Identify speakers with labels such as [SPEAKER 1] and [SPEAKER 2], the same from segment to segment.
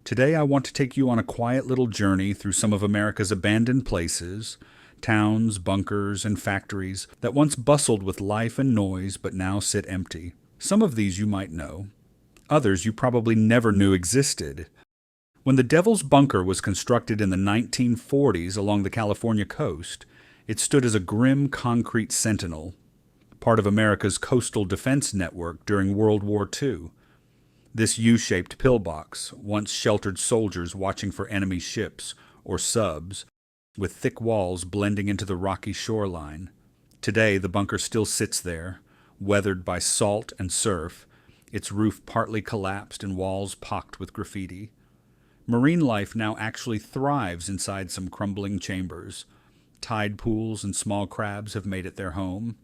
[SPEAKER 1] Today I want to take you on a quiet little journey through some of America's abandoned places, towns, bunkers, and factories that once bustled with life and noise but now sit empty. Some of these you might know. Others you probably never knew existed. When the Devil's Bunker was constructed in the 1940s along the California coast, it stood as a grim concrete sentinel, part of America's coastal defense network during World War II. This U-shaped pillbox once sheltered soldiers watching for enemy ships or subs, with thick walls blending into the rocky shoreline. Today, the bunker still sits there, weathered by salt and surf, its roof partly collapsed and walls pocked with graffiti. Marine life now actually thrives inside some crumbling chambers. Tide pools and small crabs have made it their home.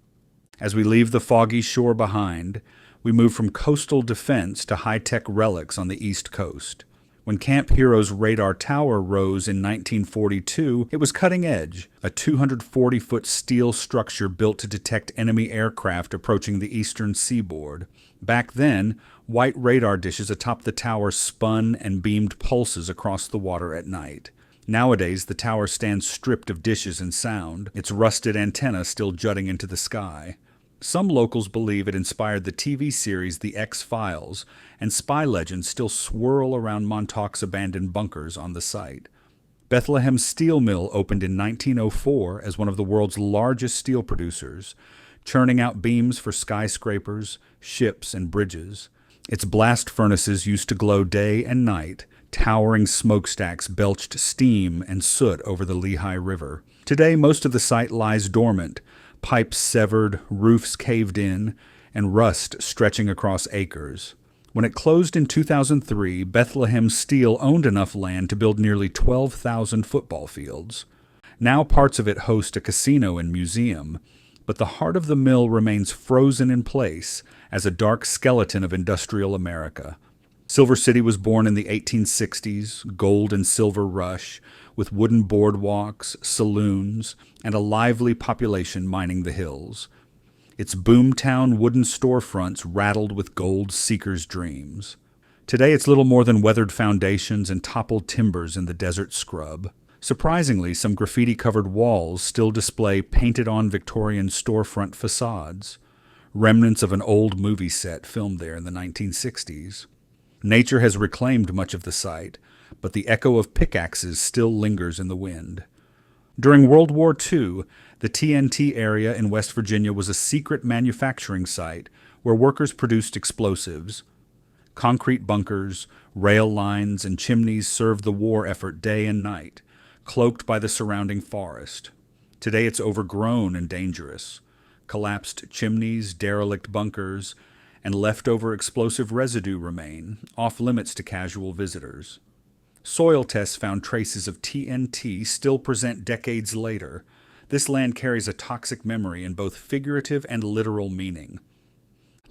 [SPEAKER 1] As we leave the foggy shore behind, we move from coastal defense to high-tech relics on the East Coast. When Camp Hero's radar tower rose in 1942, it was cutting edge, a 240-foot steel structure built to detect enemy aircraft approaching the eastern seaboard. Back then, white radar dishes atop the tower spun and beamed pulses across the water at night. Nowadays, the tower stands stripped of dishes and sound, its rusted antenna still jutting into the sky. Some locals believe it inspired the TV series The X-Files, and spy legends still swirl around Montauk's abandoned bunkers on the site. Bethlehem Steel Mill opened in 1904 as one of the world's largest steel producers, churning out beams for skyscrapers, ships, and bridges. Its blast furnaces used to glow day and night. Towering smokestacks belched steam and soot over the Lehigh River. Today, most of the site lies dormant, pipes severed, roofs caved in, and rust stretching across acres. When it closed in 2003, Bethlehem Steel owned enough land to build nearly 12,000 football fields. Now parts of it host a casino and museum, but the heart of the mill remains frozen in place as a dark skeleton of industrial America. Silver City was born in the 1860s, gold and silver rush, with wooden boardwalks, saloons, and a lively population mining the hills. Its boomtown wooden storefronts rattled with gold seekers' dreams. Today it's little more than weathered foundations and toppled timbers in the desert scrub. Surprisingly, some graffiti-covered walls still display painted-on Victorian storefront facades, remnants of an old movie set filmed there in the 1960s. Nature has reclaimed much of the site, but the echo of pickaxes still lingers in the wind. During World War II, the TNT area in West Virginia was a secret manufacturing site where workers produced explosives. Concrete bunkers, rail lines, and chimneys served the war effort day and night, cloaked by the surrounding forest. Today it's overgrown and dangerous. Collapsed chimneys, derelict bunkers, and leftover explosive residue remain, off-limits to casual visitors. Soil tests found traces of TNT still present decades later. This land carries a toxic memory in both figurative and literal meaning.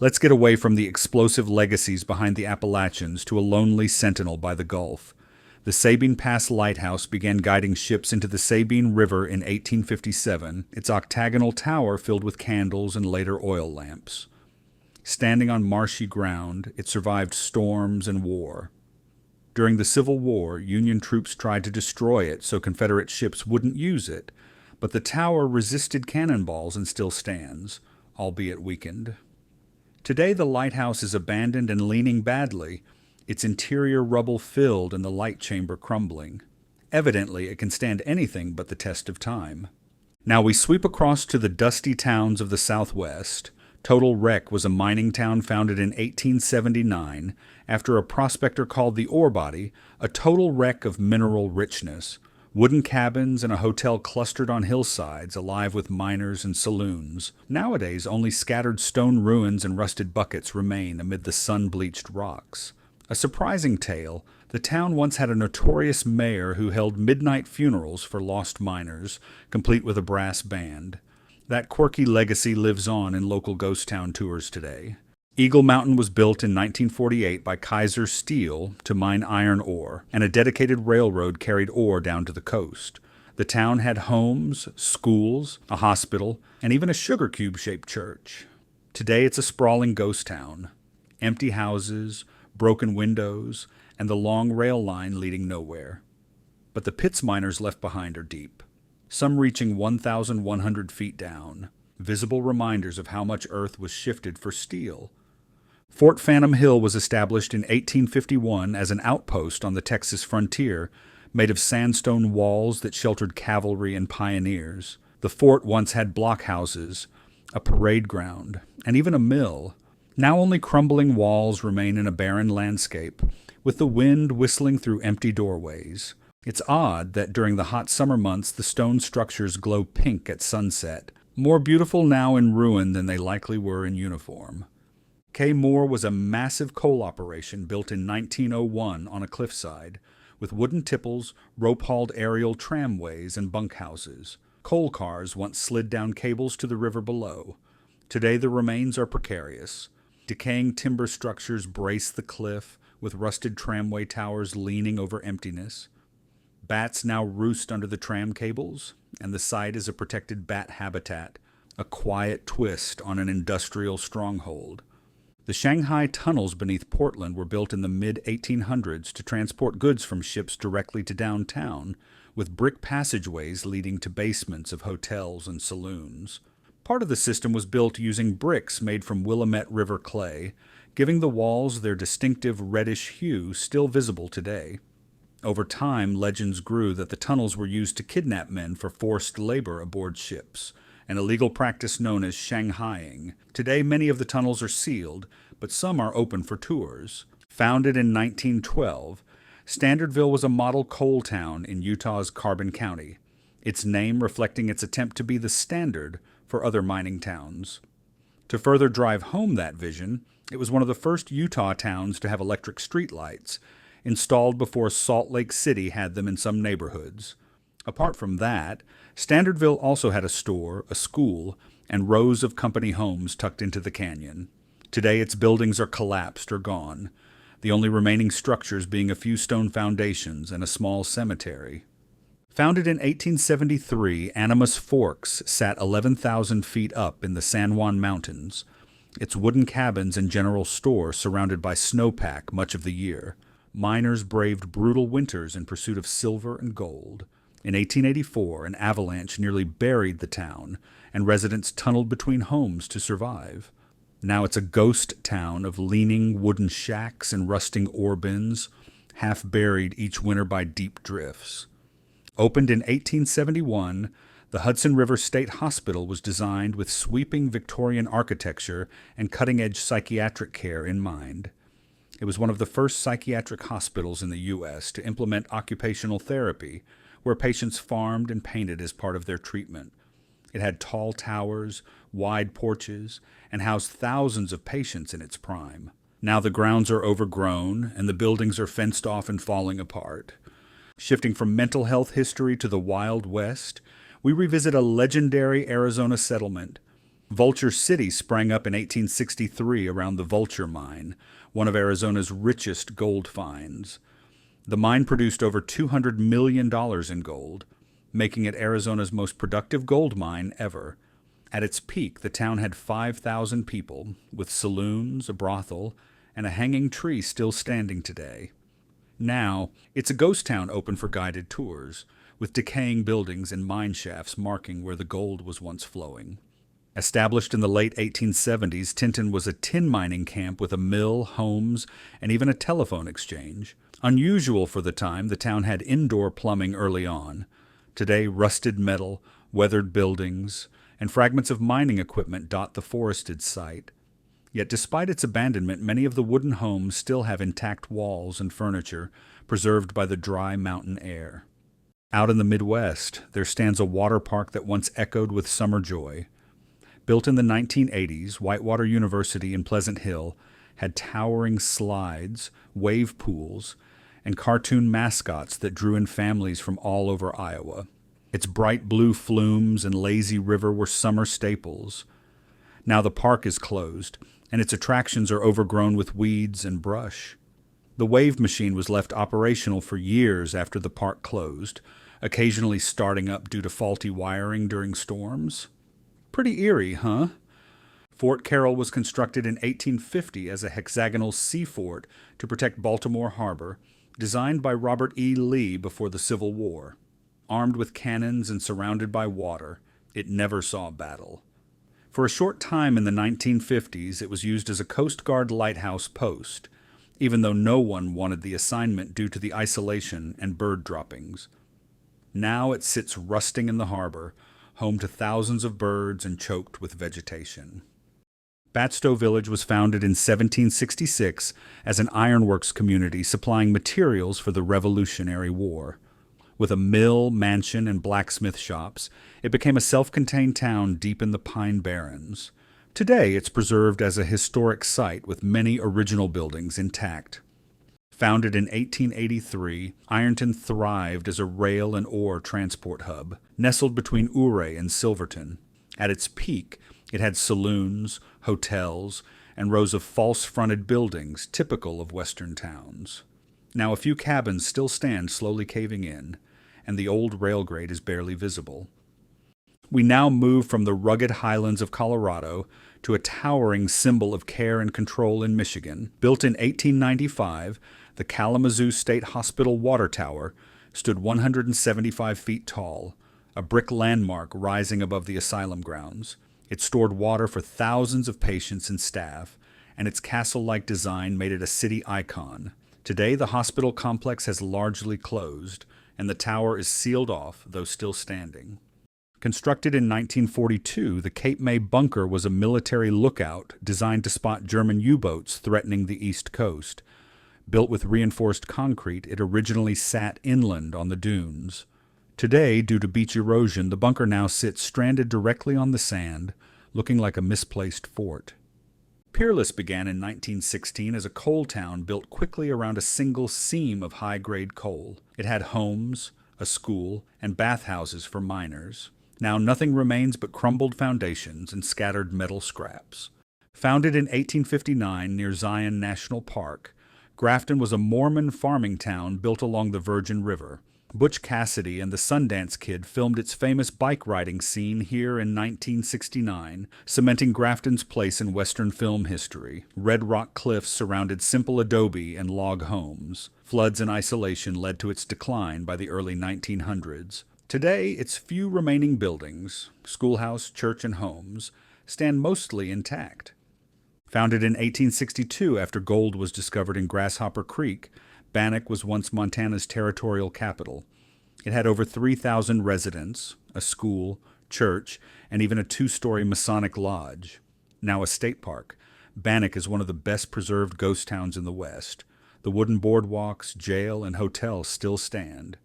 [SPEAKER 1] Let's get away from the explosive legacies behind the Appalachians to a lonely sentinel by the Gulf. The Sabine Pass Lighthouse began guiding ships into the Sabine River in 1857, its octagonal tower filled with candles and later oil lamps. Standing on marshy ground, it survived storms and war. During the Civil War, Union troops tried to destroy it so Confederate ships wouldn't use it, but the tower resisted cannonballs and still stands, albeit weakened. Today the lighthouse is abandoned and leaning badly, its interior rubble filled and the light chamber crumbling. Evidently, it can stand anything but the test of time. Now we sweep across to the dusty towns of the Southwest. Total Wreck was a mining town founded in 1879 after a prospector called the ore body a total wreck of mineral richness. Wooden cabins and a hotel clustered on hillsides, alive with miners and saloons. Nowadays, only scattered stone ruins and rusted buckets remain amid the sun-bleached rocks. A surprising tale, the town once had a notorious mayor who held midnight funerals for lost miners, complete with a brass band. That quirky legacy lives on in local ghost town tours today. Eagle Mountain was built in 1948 by Kaiser Steel to mine iron ore, and a dedicated railroad carried ore down to the coast. The town had homes, schools, a hospital, and even a sugar cube-shaped church. Today it's a sprawling ghost town. Empty houses, broken windows, and the long rail line leading nowhere. But the pits miners left behind are deep, some reaching 1,100 feet down, visible reminders of how much earth was shifted for steel. Fort Phantom Hill was established in 1851 as an outpost on the Texas frontier, made of sandstone walls that sheltered cavalry and pioneers. The fort once had blockhouses, a parade ground, and even a mill. Now only crumbling walls remain in a barren landscape, with the wind whistling through empty doorways. It's odd that during the hot summer months the stone structures glow pink at sunset, more beautiful now in ruin than they likely were in uniform. Moor was a massive coal operation built in 1901 on a cliffside, with wooden tipples, rope-hauled aerial tramways, and bunkhouses. Coal cars once slid down cables to the river below. Today the remains are precarious. Decaying timber structures brace the cliff, with rusted tramway towers leaning over emptiness. Bats now roost under the tram cables, and the site is a protected bat habitat, a quiet twist on an industrial stronghold. The Shanghai tunnels beneath Portland were built in the mid-1800s to transport goods from ships directly to downtown, with brick passageways leading to basements of hotels and saloons. Part of the system was built using bricks made from Willamette River clay, giving the walls their distinctive reddish hue still visible today. Over time, legends grew that the tunnels were used to kidnap men for forced labor aboard ships, an illegal practice known as Shanghaiing. Today, many of the tunnels are sealed, but some are open for tours. Founded in 1912, Standardville was a model coal town in Utah's Carbon County, its name reflecting its attempt to be the standard for other mining towns. To further drive home that vision, it was one of the first Utah towns to have electric streetlights, installed before Salt Lake City had them in some neighborhoods. Apart from that, Standardville also had a store, a school, and rows of company homes tucked into the canyon. Today its buildings are collapsed or gone, the only remaining structures being a few stone foundations and a small cemetery. Founded in 1873, Animas Forks sat 11,000 feet up in the San Juan Mountains, its wooden cabins and general store surrounded by snowpack much of the year. Miners braved brutal winters in pursuit of silver and gold. In 1884, an avalanche nearly buried the town, and residents tunneled between homes to survive. Now it's a ghost town of leaning wooden shacks and rusting ore bins, half buried each winter by deep drifts. Opened in 1871, the Hudson River State Hospital was designed with sweeping Victorian architecture and cutting-edge psychiatric care in mind. It was one of the first psychiatric hospitals in the U.S. to implement occupational therapy, where patients farmed and painted as part of their treatment. It had tall towers, wide porches, and housed thousands of patients in its prime. Now the grounds are overgrown, and the buildings are fenced off and falling apart. Shifting from mental health history to the Wild West, we revisit a legendary Arizona settlement. Vulture City sprang up in 1863 around the Vulture Mine, one of Arizona's richest gold finds. The mine produced over $200 million in gold, making it Arizona's most productive gold mine ever. At its peak, the town had 5,000 people, with saloons, a brothel, and a hanging tree still standing today. Now, it's a ghost town open for guided tours, with decaying buildings and mine shafts marking where the gold was once flowing. Established in the late 1870s, Tinton was a tin mining camp with a mill, homes, and even a telephone exchange. Unusual for the time, the town had indoor plumbing early on. Today, rusted metal, weathered buildings, and fragments of mining equipment dot the forested site. Yet despite its abandonment, many of the wooden homes still have intact walls and furniture, preserved by the dry mountain air. Out in the Midwest, there stands a water park that once echoed with summer joy. Built in the 1980s, Whitewater University in Pleasant Hill had towering slides, wave pools, and cartoon mascots that drew in families from all over Iowa. Its bright blue flumes and lazy river were summer staples. Now the park is closed, and its attractions are overgrown with weeds and brush. The wave machine was left operational for years after the park closed, occasionally starting up due to faulty wiring during storms. Pretty eerie, huh? Fort Carroll was constructed in 1850 as a hexagonal sea fort to protect Baltimore Harbor, designed by Robert E. Lee before the Civil War. Armed with cannons and surrounded by water, it never saw battle. For a short time in the 1950s, it was used as a Coast Guard lighthouse post, even though no one wanted the assignment due to the isolation and bird droppings. Now it sits rusting in the harbor, home to thousands of birds and choked with vegetation. Batstow Village was founded in 1766 as an ironworks community supplying materials for the Revolutionary War. With a mill, mansion, and blacksmith shops, it became a self-contained town deep in the Pine Barrens. Today, it's preserved as a historic site with many original buildings intact. Founded in 1883, Ironton thrived as a rail and ore transport hub, nestled between Ouray and Silverton. At its peak, it had saloons, hotels, and rows of false-fronted buildings typical of western towns. Now a few cabins still stand slowly caving in, and the old rail grade is barely visible. We now move from the rugged highlands of Colorado to a towering symbol of care and control in Michigan. Built in 1895, the Kalamazoo State Hospital Water Tower stood 175 feet tall, a brick landmark rising above the asylum grounds. It stored water for thousands of patients and staff, and its castle-like design made it a city icon. Today, the hospital complex has largely closed, and the tower is sealed off, though still standing. Constructed in 1942, the Cape May Bunker was a military lookout designed to spot German U-boats threatening the East Coast. Built with reinforced concrete, it originally sat inland on the dunes. Today, due to beach erosion, the bunker now sits stranded directly on the sand, looking like a misplaced fort. Peerless began in 1916 as a coal town built quickly around a single seam of high-grade coal. It had homes, a school, and bathhouses for miners. Now nothing remains but crumbled foundations and scattered metal scraps. Founded in 1859 near Zion National Park, Grafton was a Mormon farming town built along the Virgin River. Butch Cassidy and the Sundance Kid filmed its famous bike riding scene here in 1969, cementing Grafton's place in Western film history. Red rock cliffs surrounded simple adobe and log homes. Floods and isolation led to its decline by the early 1900s. Today, its few remaining buildings, schoolhouse, church, and homes, stand mostly intact. Founded in 1862 after gold was discovered in Grasshopper Creek, Bannock was once Montana's territorial capital. It had over 3,000 residents, a school, church, and even a two-story Masonic lodge. Now a state park, Bannock is one of the best preserved ghost towns in the West. The wooden boardwalks, jail, and hotel still stand.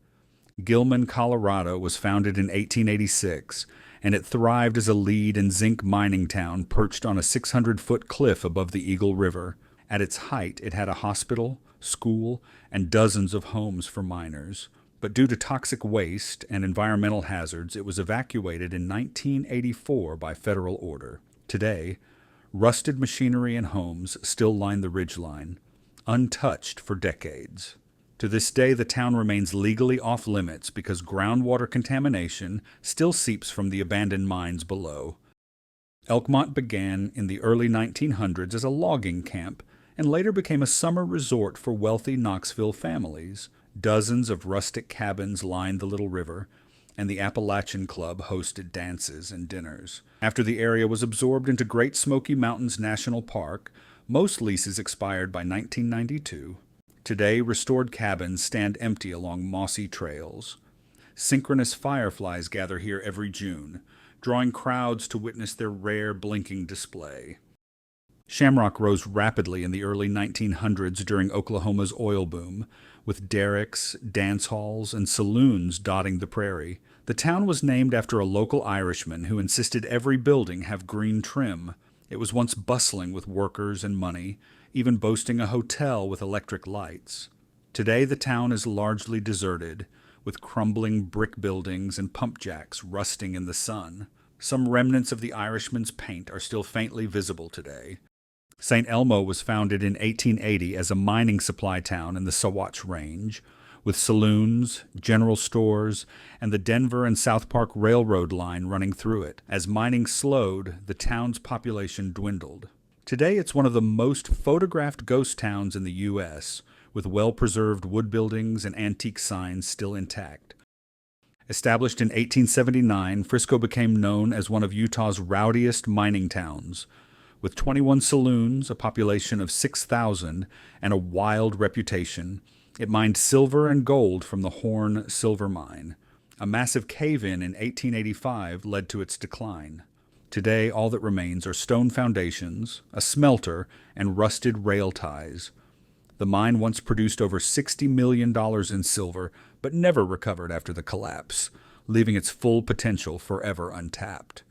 [SPEAKER 1] Gilman, Colorado was founded in 1886, and it thrived as a lead and zinc mining town perched on a 600-foot cliff above the Eagle River. At its height, it had a hospital, school, and dozens of homes for miners. But due to toxic waste and environmental hazards, it was evacuated in 1984 by federal order. Today, rusted machinery and homes still line the ridgeline, untouched for decades. To this day, the town remains legally off-limits because groundwater contamination still seeps from the abandoned mines below. Elkmont began in the early 1900s as a logging camp and later became a summer resort for wealthy Knoxville families. Dozens of rustic cabins lined the little river, and the Appalachian Club hosted dances and dinners. After the area was absorbed into Great Smoky Mountains National Park, most leases expired by 1992. Today, restored cabins stand empty along mossy trails. Synchronous fireflies gather here every June, drawing crowds to witness their rare blinking display. Shamrock rose rapidly in the early 1900s during Oklahoma's oil boom, with derricks, dance halls, and saloons dotting the prairie. The town was named after a local Irishman who insisted every building have green trim. It was once bustling with workers and money, even boasting a hotel with electric lights. Today the town is largely deserted, with crumbling brick buildings and pump jacks rusting in the sun. Some remnants of the Irishman's paint are still faintly visible today. St. Elmo was founded in 1880 as a mining supply town in the Sawatch Range, with saloons, general stores, and the Denver and South Park Railroad line running through it. As mining slowed, the town's population dwindled. Today, it's one of the most photographed ghost towns in the U.S., with well-preserved wood buildings and antique signs still intact. Established in 1879, Frisco became known as one of Utah's rowdiest mining towns. With 21 saloons, a population of 6,000, and a wild reputation, it mined silver and gold from the Horn Silver Mine. A massive cave-in 1885 led to its decline. Today, all that remains are stone foundations, a smelter, and rusted rail ties. The mine once produced over $60 million in silver, but never recovered after the collapse, leaving its full potential forever untapped.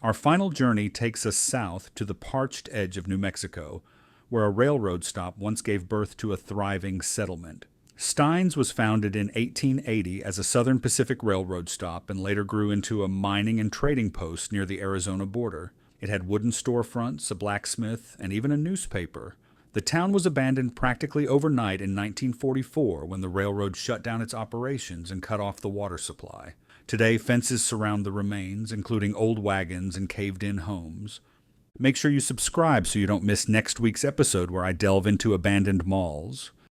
[SPEAKER 1] Our final journey takes us south to the parched edge of New Mexico, where a railroad stop once gave birth to a thriving settlement. Steins was founded in 1880 as a Southern Pacific Railroad stop and later grew into a mining and trading post near the Arizona border. It had wooden storefronts, a blacksmith, and even a newspaper. The town was abandoned practically overnight in 1944 when the railroad shut down its operations and cut off the water supply. Today, fences surround the remains, including old wagons and caved-in homes. Make sure you subscribe so you don't miss next week's episode where I delve into abandoned malls.